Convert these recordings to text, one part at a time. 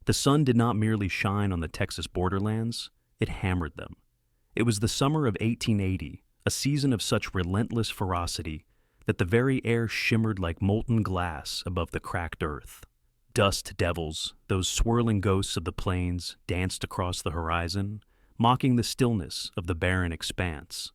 The sun did not merely shine on the Texas borderlands, it hammered them. It was the summer of 1880, a season of such relentless ferocity that the very air shimmered like molten glass above the cracked earth. Dust devils, those swirling ghosts of the plains, danced across the horizon, mocking the stillness of the barren expanse.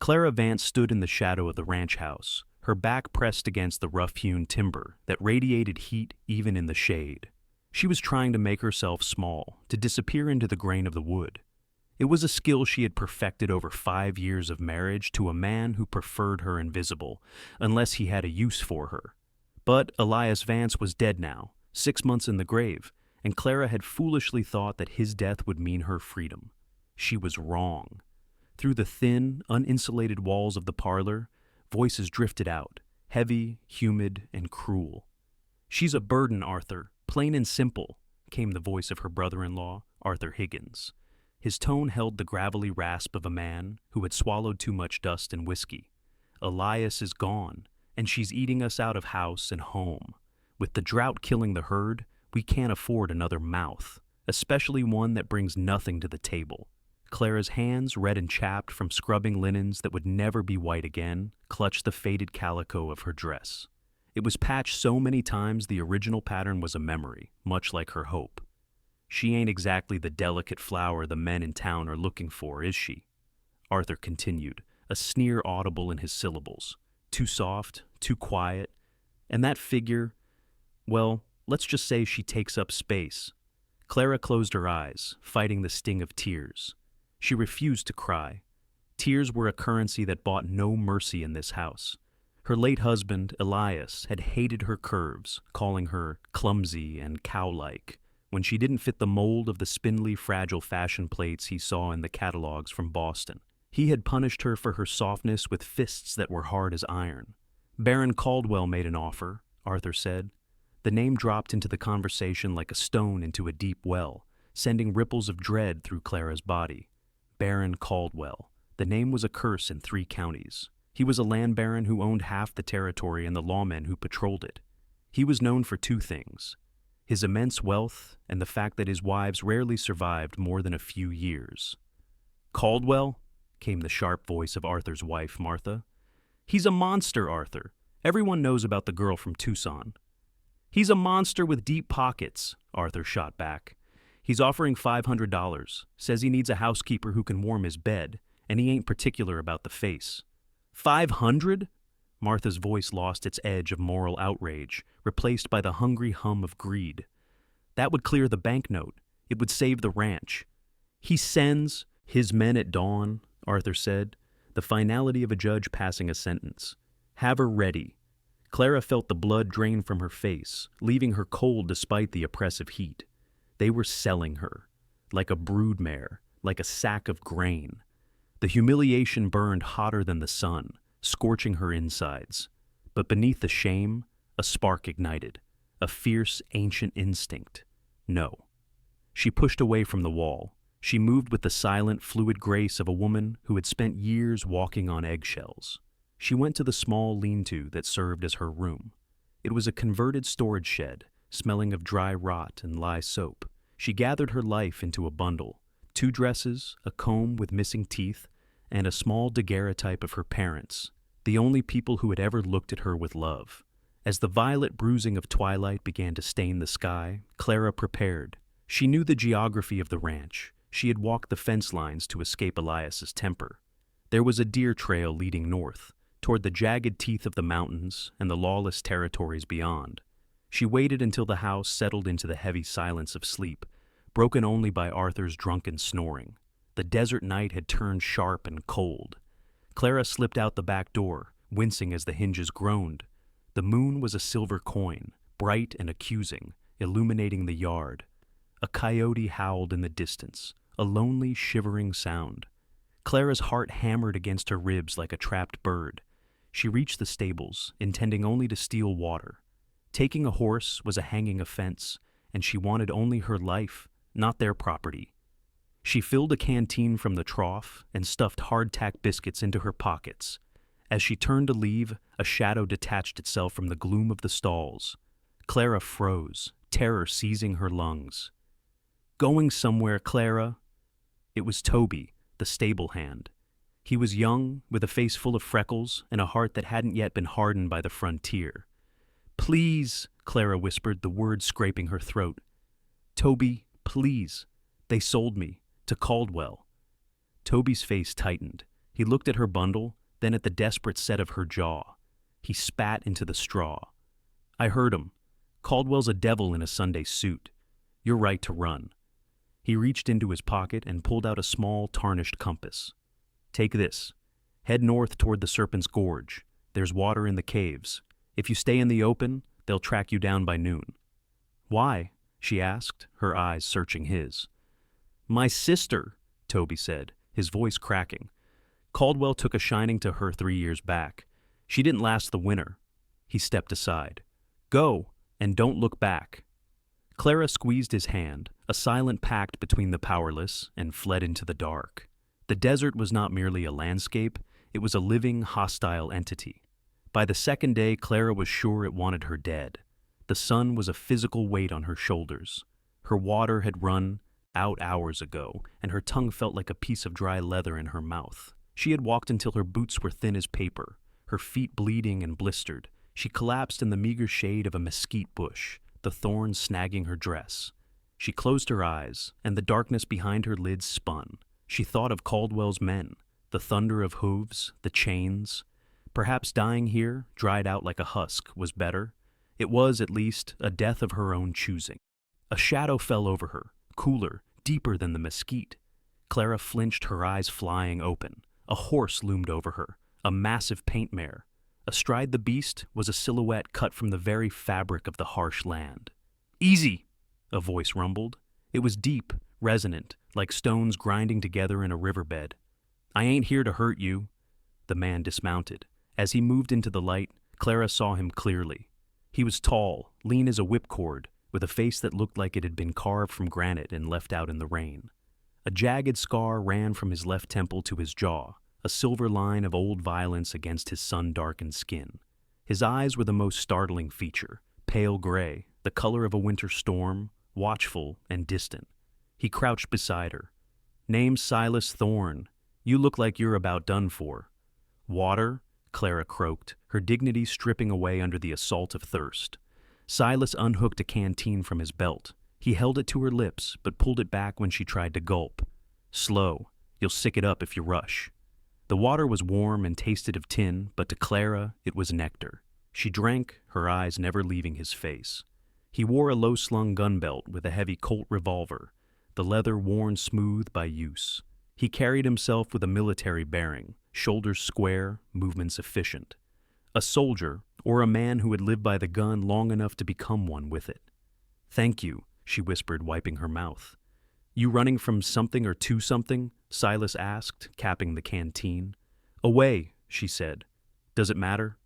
Clara Vance stood in the shadow of the ranch house, her back pressed against the rough-hewn timber that radiated heat even in the shade. She was trying to make herself small, to disappear into the grain of the wood. It was a skill she had perfected over 5 years of marriage to a man who preferred her invisible, unless he had a use for her. But Elias Vance was dead now, 6 months in the grave, and Clara had foolishly thought that his death would mean her freedom. She was wrong. Through the thin, uninsulated walls of the parlor, voices drifted out, heavy, humid, and cruel. "She's a burden, Arthur, plain and simple," came the voice of her brother-in-law, Arthur Higgins. His tone held the gravelly rasp of a man who had swallowed too much dust and whiskey. "Elias is gone, and she's eating us out of house and home. With the drought killing the herd, we can't afford another mouth, especially one that brings nothing to the table." Clara's hands, red and chapped from scrubbing linens that would never be white again, clutched the faded calico of her dress. It was patched so many times the original pattern was a memory, much like her hope. "She ain't exactly the delicate flower the men in town are looking for, is she?" Arthur continued, a sneer audible in his syllables. "Too soft, too quiet, and that figure, well, let's just say she takes up space." Clara closed her eyes, fighting the sting of tears. She refused to cry. Tears were a currency that bought no mercy in this house. Her late husband, Elias, had hated her curves, calling her clumsy and cow-like, when she didn't fit the mold of the spindly, fragile fashion plates he saw in the catalogs from Boston. He had punished her for her softness with fists that were hard as iron. "Baron Caldwell made an offer," Arthur said. The name dropped into the conversation like a stone into a deep well, sending ripples of dread through Clara's body. Baron Caldwell. The name was a curse in 3 counties. He was a land baron who owned half the territory and the lawmen who patrolled it. He was known for 2 things: his immense wealth and the fact that his wives rarely survived more than a few years. "Caldwell?" came the sharp voice of Arthur's wife, Martha. "He's a monster, Arthur. Everyone knows about the girl from Tucson." "He's a monster with deep pockets," Arthur shot back. "He's offering $500, says he needs a housekeeper who can warm his bed, and he ain't particular about the face." "500?" Martha's voice lost its edge of moral outrage, replaced by the hungry hum of greed. "That would clear the banknote. It would save the ranch." "He sends his men at dawn," Arthur said, the finality of a judge passing a sentence. "Have her ready." Clara felt the blood drain from her face, leaving her cold despite the oppressive heat. They were selling her, like a broodmare, like a sack of grain. The humiliation burned hotter than the sun, scorching her insides. But beneath the shame, a spark ignited, a fierce, ancient instinct. No. She pushed away from the wall. She moved with the silent, fluid grace of a woman who had spent years walking on eggshells. She went to the small lean-to that served as her room. It was a converted storage shed, smelling of dry rot and lye soap. She gathered her life into a bundle: 2 dresses, a comb with missing teeth, and a small daguerreotype of her parents, the only people who had ever looked at her with love. As the violet bruising of twilight began to stain the sky, Clara prepared. She knew the geography of the ranch. She had walked the fence lines to escape Elias's temper. There was a deer trail leading north, toward the jagged teeth of the mountains and the lawless territories beyond. She waited until the house settled into the heavy silence of sleep, broken only by Arthur's drunken snoring. The desert night had turned sharp and cold. Clara slipped out the back door, wincing as the hinges groaned. The moon was a silver coin, bright and accusing, illuminating the yard. A coyote howled in the distance, a lonely, shivering sound. Clara's heart hammered against her ribs like a trapped bird. She reached the stables, intending only to steal water. Taking a horse was a hanging offense, and she wanted only her life, not their property. She filled a canteen from the trough and stuffed hardtack biscuits into her pockets. As she turned to leave, a shadow detached itself from the gloom of the stalls. Clara froze, terror seizing her lungs. Going somewhere, Clara. It was Toby, the stable hand. He was young, with a face full of freckles and a heart that hadn't yet been hardened by the frontier. Please, Clara whispered, the words scraping her throat. Toby, please. They sold me, to Caldwell. Toby's face tightened. He looked at her bundle, then at the desperate set of her jaw. He spat into the straw. I heard him. Caldwell's a devil in a Sunday suit. You're right to run. He reached into his pocket and pulled out a small, tarnished compass. Take this. Head north toward the Serpent's Gorge. There's water in the caves. If you stay in the open, they'll track you down by noon. Why? She asked, her eyes searching his. My sister, Toby said, his voice cracking. Caldwell took a shining to her 3 years back. She didn't last the winter. He stepped aside. Go, and don't look back. Clara squeezed his hand, a silent pact between the powerless, and fled into the dark. The desert was not merely a landscape, it was a living, hostile entity. By the second day, Clara was sure it wanted her dead. The sun was a physical weight on her shoulders. Her water had run out hours ago, and her tongue felt like a piece of dry leather in her mouth. She had walked until her boots were thin as paper, her feet bleeding and blistered. She collapsed in the meager shade of a mesquite bush, the thorns snagging her dress. She closed her eyes, and the darkness behind her lids spun. She thought of Caldwell's men, the thunder of hooves, the chains. Perhaps dying here, dried out like a husk, was better. It was, at least, a death of her own choosing. A shadow fell over her, cooler, deeper than the mesquite. Clara flinched, her eyes flying open. A horse loomed over her, a massive paint mare. Astride the beast was a silhouette cut from the very fabric of the harsh land. Easy, a voice rumbled. It was deep, resonant, like stones grinding together in a riverbed. I ain't here to hurt you. The man dismounted. As he moved into the light, Clara saw him clearly. He was tall, lean as a whipcord, with a face that looked like it had been carved from granite and left out in the rain. A jagged scar ran from his left temple to his jaw, a silver line of old violence against his sun-darkened skin. His eyes were the most startling feature, pale gray, the color of a winter storm, watchful and distant. He crouched beside her. Name's Silas Thorne. You look like you're about done for. Water? Clara croaked, her dignity stripping away under the assault of thirst. Silas unhooked a canteen from his belt. He held it to her lips, but pulled it back when she tried to gulp. Slow. You'll sick it up if you rush. The water was warm and tasted of tin, but to Clara it was nectar. She drank, her eyes never leaving his face. He wore a low-slung gun belt with a heavy Colt revolver, the leather worn smooth by use. He carried himself with a military bearing, shoulders square, movements efficient. A soldier, or a man who had lived by the gun long enough to become one with it. Thank you, she whispered, wiping her mouth. You running from something or to something? Silas asked, capping the canteen. Away, she said. Does it matter?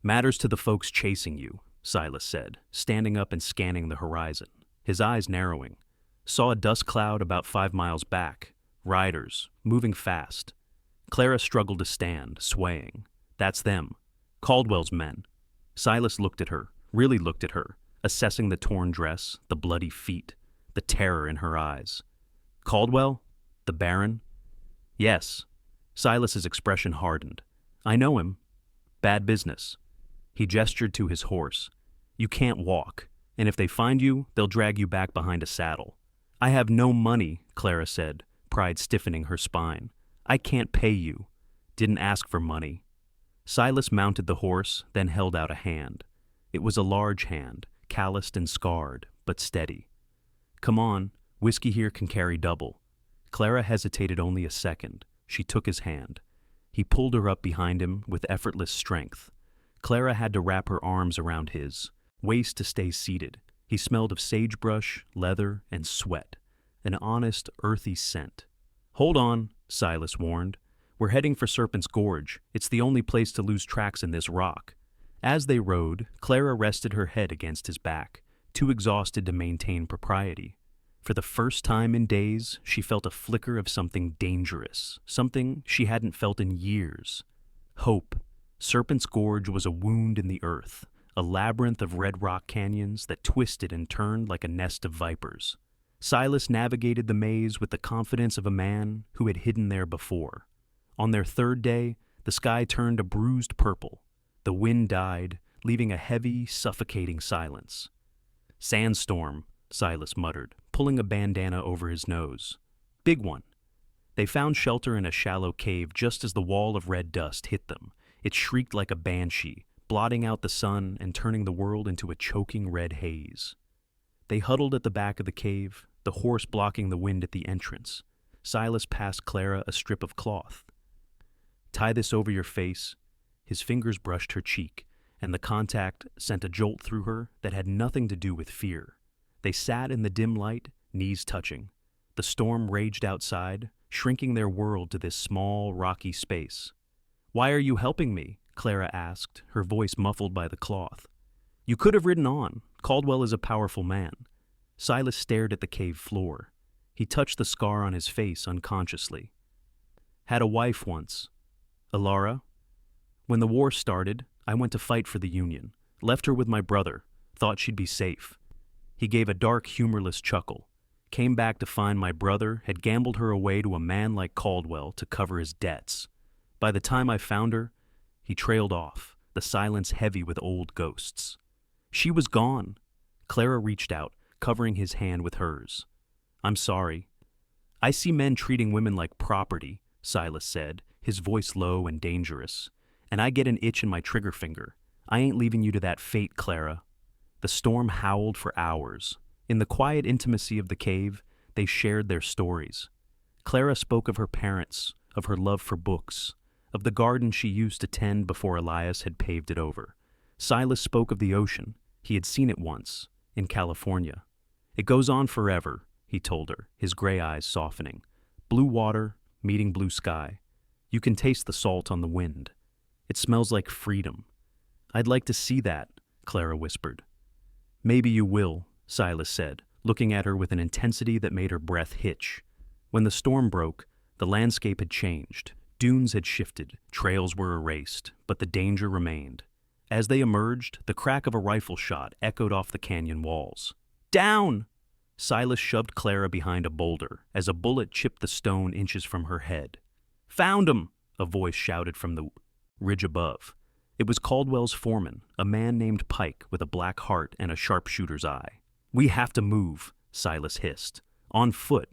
Matters to the folks chasing you, Silas said, standing up and scanning the horizon, his eyes narrowing. Saw a dust cloud about 5 miles back. Riders, moving fast. Clara struggled to stand, swaying. That's them. Caldwell's men. Silas looked at her, really looked at her, assessing the torn dress, the bloody feet, the terror in her eyes. Caldwell? The Baron? Yes. Silas's expression hardened. I know him. Bad business. He gestured to his horse. You can't walk, and if they find you, they'll drag you back behind a saddle. I have no money, Clara said, pride stiffening her spine. I can't pay you. Didn't ask for money. Silas mounted the horse, then held out a hand. It was a large hand, calloused and scarred, but steady. Come on, whiskey here can carry double. Clara hesitated only a second. She took his hand. He pulled her up behind him with effortless strength. Clara had to wrap her arms around his, waist to stay seated. He smelled of sagebrush, leather, and sweat, an honest, earthy scent. Hold on, Silas warned. We're heading for Serpent's Gorge. It's the only place to lose tracks in this rock. As they rode, Clara rested her head against his back, too exhausted to maintain propriety. For the first time in days, she felt a flicker of something dangerous, something she hadn't felt in years. Hope. Serpent's Gorge was a wound in the earth, a labyrinth of red rock canyons that twisted and turned like a nest of vipers. Silas navigated the maze with the confidence of a man who had hidden there before. On their third day, the sky turned a bruised purple. The wind died, leaving a heavy, suffocating silence. "Sandstorm," Silas muttered, pulling a bandana over his nose. "Big one." They found shelter in a shallow cave just as the wall of red dust hit them. It shrieked like a banshee, blotting out the sun and turning the world into a choking red haze. They huddled at the back of the cave, the horse blocking the wind at the entrance. Silas passed Clara a strip of cloth. "Tie this over your face." His fingers brushed her cheek, and the contact sent a jolt through her that had nothing to do with fear. They sat in the dim light, knees touching. The storm raged outside, shrinking their world to this small, rocky space. "Why are you helping me?" Clara asked, her voice muffled by the cloth. "You could have ridden on. Caldwell is a powerful man." Silas stared at the cave floor. He touched the scar on his face unconsciously. "Had a wife once. Alara. When the war started, I went to fight for the Union. Left her with my brother. Thought she'd be safe." He gave a dark, humorless chuckle. "Came back to find my brother had gambled her away to a man like Caldwell to cover his debts. By the time I found her," he trailed off, the silence heavy with old ghosts. "She was gone." Clara reached out, covering his hand with hers. "I'm sorry." "I see men treating women like property," Silas said, his voice low and dangerous. "And I get an itch in my trigger finger. I ain't leaving you to that fate, Clara." The storm howled for hours. In the quiet intimacy of the cave, they shared their stories. Clara spoke of her parents, of her love for books, of the garden she used to tend before Elias had paved it over. Silas spoke of the ocean. He had seen it once, in California. "It goes on forever," he told her, his gray eyes softening. "Blue water, meeting blue sky. You can taste the salt on the wind. It smells like freedom." "I'd like to see that," Clara whispered. "Maybe you will," Silas said, looking at her with an intensity that made her breath hitch. When the storm broke, the landscape had changed. Dunes had shifted, trails were erased, but the danger remained. As they emerged, the crack of a rifle shot echoed off the canyon walls. "Down!" Silas shoved Clara behind a boulder as a bullet chipped the stone inches from her head. "Found him!" a voice shouted from the ridge above. It was Caldwell's foreman, a man named Pike with a black heart and a sharpshooter's eye. "We have to move," Silas hissed. "On foot.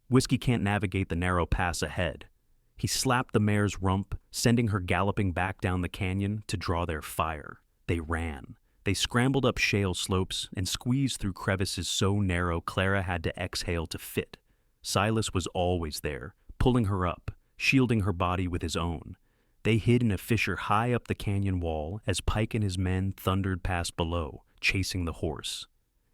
Whiskey can't navigate the narrow pass ahead." He slapped the mare's rump, sending her galloping back down the canyon to draw their fire. They ran. They scrambled up shale slopes and squeezed through crevices so narrow Clara had to exhale to fit. Silas was always there, pulling her up, shielding her body with his own. They hid in a fissure high up the canyon wall as Pike and his men thundered past below, chasing the horse.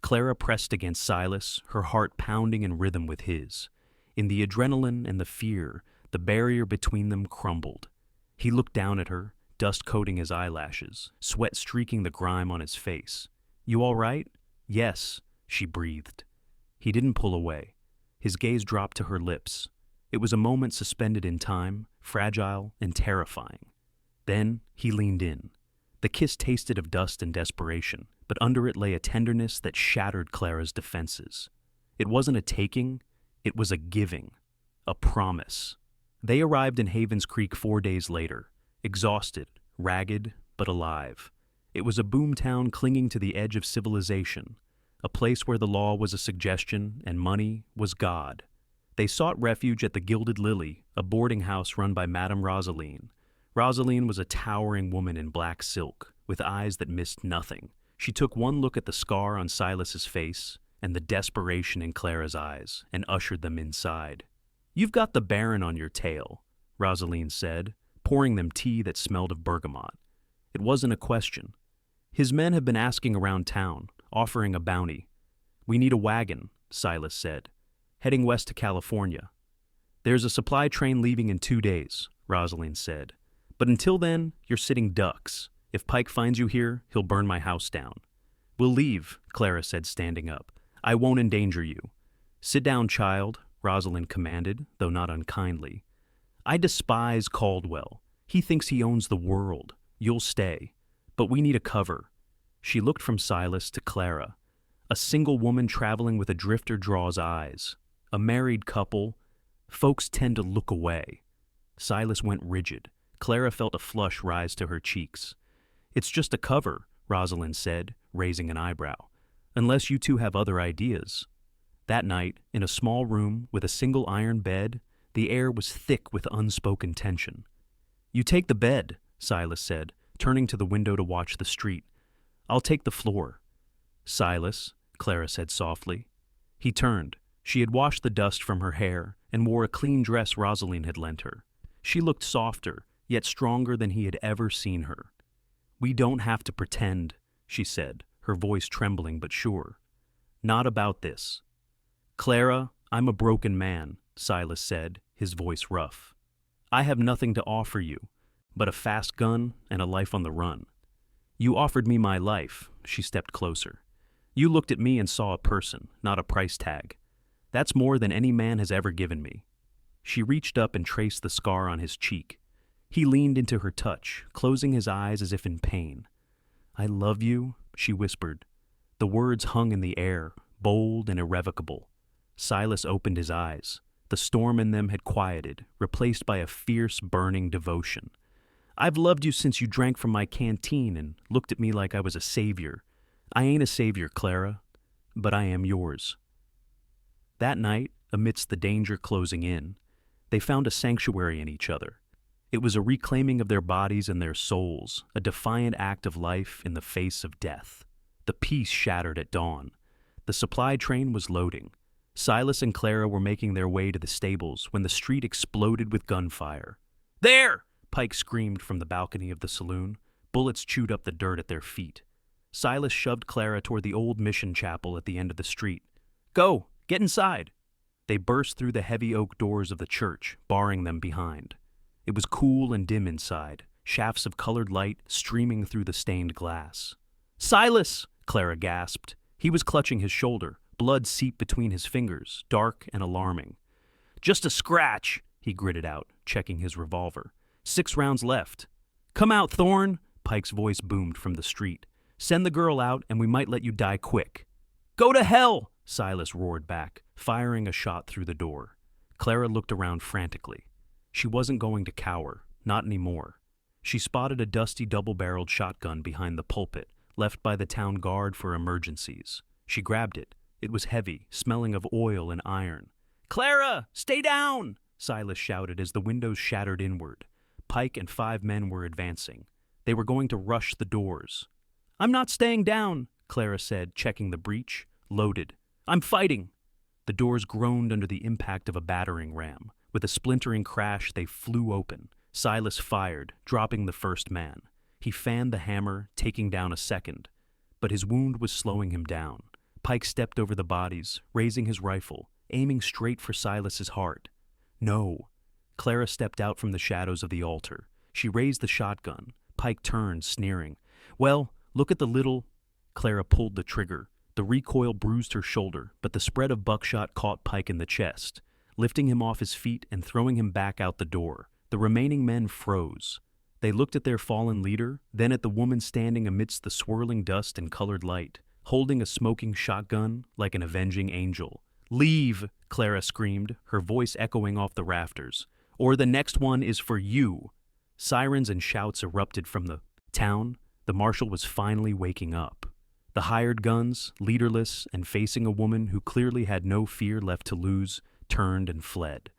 Clara pressed against Silas, her heart pounding in rhythm with his. In the adrenaline and the fear, the barrier between them crumbled. He looked down at her, dust coating his eyelashes, sweat streaking the grime on his face. "You all right?" "Yes," she breathed. He didn't pull away. His gaze dropped to her lips. It was a moment suspended in time, fragile and terrifying. Then he leaned in. The kiss tasted of dust and desperation, but under it lay a tenderness that shattered Clara's defenses. It wasn't a taking, it was a giving, a promise. They arrived in Havens Creek 4 days later, exhausted, ragged, but alive. It was a boomtown clinging to the edge of civilization, a place where the law was a suggestion and money was God. They sought refuge at the Gilded Lily, a boarding house run by Madame Rosaline. Rosaline was a towering woman in black silk, with eyes that missed nothing. She took one look at the scar on Silas's face and the desperation in Clara's eyes and ushered them inside. "You've got the Baron on your tail," Rosaline said, pouring them tea that smelled of bergamot. It wasn't a question. "His men have been asking around town, offering a bounty." "We need a wagon," Silas said, "heading west to California." "There's a supply train leaving in 2 days," Rosaline said. "But until then, you're sitting ducks. If Pike finds you here, he'll burn my house down." "We'll leave," Clara said, standing up. "I won't endanger you." "Sit down, child," Rosaline commanded, though not unkindly. "I despise Caldwell. He thinks he owns the world. You'll stay. But we need a cover." She looked from Silas to Clara. A single woman traveling with a drifter draws eyes. A married couple, folks tend to look away. Silas went rigid. Clara felt a flush rise to her cheeks. "It's just a cover," Rosalind said, raising an eyebrow. "Unless you two have other ideas." That night, in a small room with a single iron bed, the air was thick with unspoken tension. "You take the bed," Silas said, turning to the window to watch the street. "I'll take the floor." "Silas," Clara said softly. He turned. She had washed the dust from her hair and wore a clean dress Rosalind had lent her. She looked softer, yet stronger than he had ever seen her. "We don't have to pretend," she said, her voice trembling but sure. "Not about this." "Clara, I'm a broken man," Silas said, his voice rough. "I have nothing to offer you, but a fast gun and a life on the run. You offered me my life," she stepped closer. "You looked at me and saw a person, not a price tag. That's more than any man has ever given me." She reached up and traced the scar on his cheek. He leaned into her touch, closing his eyes as if in pain. "I love you," she whispered. The words hung in the air, bold and irrevocable. Silas opened his eyes. The storm in them had quieted, replaced by a fierce, burning devotion. "I've loved you since you drank from my canteen and looked at me like I was a savior. I ain't a savior, Clara, but I am yours." That night, amidst the danger closing in, they found a sanctuary in each other. It was a reclaiming of their bodies and their souls, a defiant act of life in the face of death. The peace shattered at dawn. The supply train was loading. Silas and Clara were making their way to the stables when the street exploded with gunfire. "There!" Pike screamed from the balcony of the saloon. Bullets chewed up the dirt at their feet. Silas shoved Clara toward the old mission chapel at the end of the street. "Go! Get inside!" They burst through the heavy oak doors of the church, barring them behind. It was cool and dim inside, shafts of colored light streaming through the stained glass. "Silas!" Clara gasped. He was clutching his shoulder. Blood seeped between his fingers, dark and alarming. "Just a scratch," he gritted out, checking his revolver. 6 rounds left. "Come out, Thorne!" Pike's voice boomed from the street. "Send the girl out and we might let you die quick." "Go to hell!" Silas roared back, firing a shot through the door. Clara looked around frantically. She wasn't going to cower, not anymore. She spotted a dusty double-barreled shotgun behind the pulpit, left by the town guard for emergencies. She grabbed it. It was heavy, smelling of oil and iron. "Clara, stay down!" Silas shouted as the windows shattered inward. Pike and 5 men were advancing. They were going to rush the doors. "I'm not staying down," Clara said, checking the breech. "Loaded. I'm fighting." The doors groaned under the impact of a battering ram. With a splintering crash, they flew open. Silas fired, dropping the first man. He fanned the hammer, taking down a second. But his wound was slowing him down. Pike stepped over the bodies, raising his rifle, aiming straight for Silas's heart. "No." Clara stepped out from the shadows of the altar. She raised the shotgun. Pike turned, sneering. "Well, look at the little—" Clara pulled the trigger. The recoil bruised her shoulder, but the spread of buckshot caught Pike in the chest, lifting him off his feet and throwing him back out the door. The remaining men froze. They looked at their fallen leader, then at the woman standing amidst the swirling dust and colored light, holding a smoking shotgun like an avenging angel. "Leave!" Clara screamed, her voice echoing off the rafters. "Or the next one is for you." Sirens and shouts erupted from the town. The marshal was finally waking up. The hired guns, leaderless and facing a woman who clearly had no fear left to lose, turned and fled.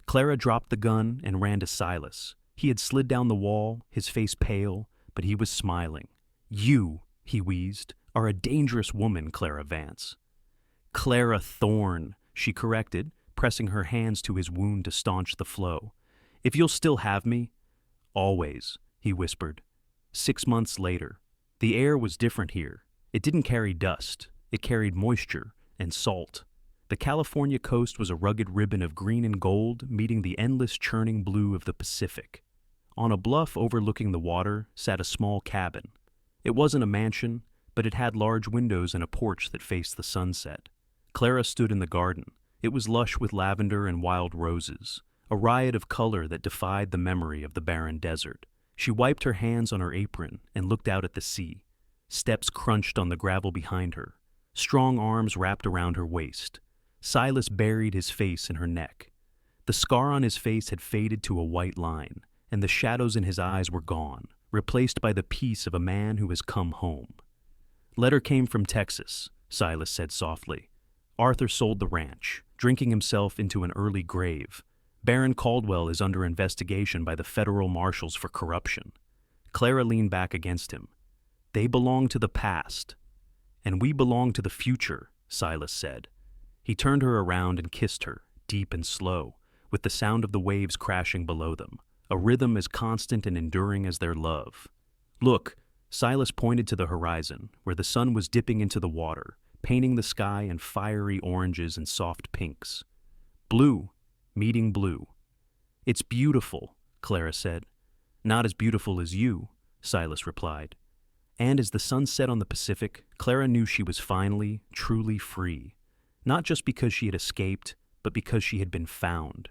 Clara dropped the gun and ran to Silas. He had slid down the wall, his face pale, but he was smiling. "You," he wheezed, "are a dangerous woman, Clara Vance." "Clara Thorne," she corrected, pressing her hands to his wound to staunch the flow. "If you'll still have me—" "Always," he whispered. 6 months later. The air was different here. It didn't carry dust. It carried moisture and salt. The California coast was a rugged ribbon of green and gold meeting the endless churning blue of the Pacific. On a bluff overlooking the water sat a small cabin. It wasn't a mansion, but it had large windows and a porch that faced the sunset. Clara stood in the garden. It was lush with lavender and wild roses, a riot of color that defied the memory of the barren desert. She wiped her hands on her apron and looked out at the sea. Steps crunched on the gravel behind her. Strong arms wrapped around her waist. Silas buried his face in her neck. The scar on his face had faded to a white line, and the shadows in his eyes were gone, replaced by the peace of a man who has come home. "Letter came from Texas," Silas said softly. "Arthur sold the ranch, drinking himself into an early grave. Baron Caldwell is under investigation by the federal marshals for corruption." Clara leaned back against him. "They belong to the past." "And we belong to the future," Silas said. He turned her around and kissed her, deep and slow, with the sound of the waves crashing below them, a rhythm as constant and enduring as their love. "Look," Silas pointed to the horizon, where the sun was dipping into the water, painting the sky in fiery oranges and soft pinks. "Blue, meeting blue." "It's beautiful," Clara said. "Not as beautiful as you," Silas replied. And as the sun set on the Pacific, Clara knew she was finally, truly free. Not just because she had escaped, but because she had been found.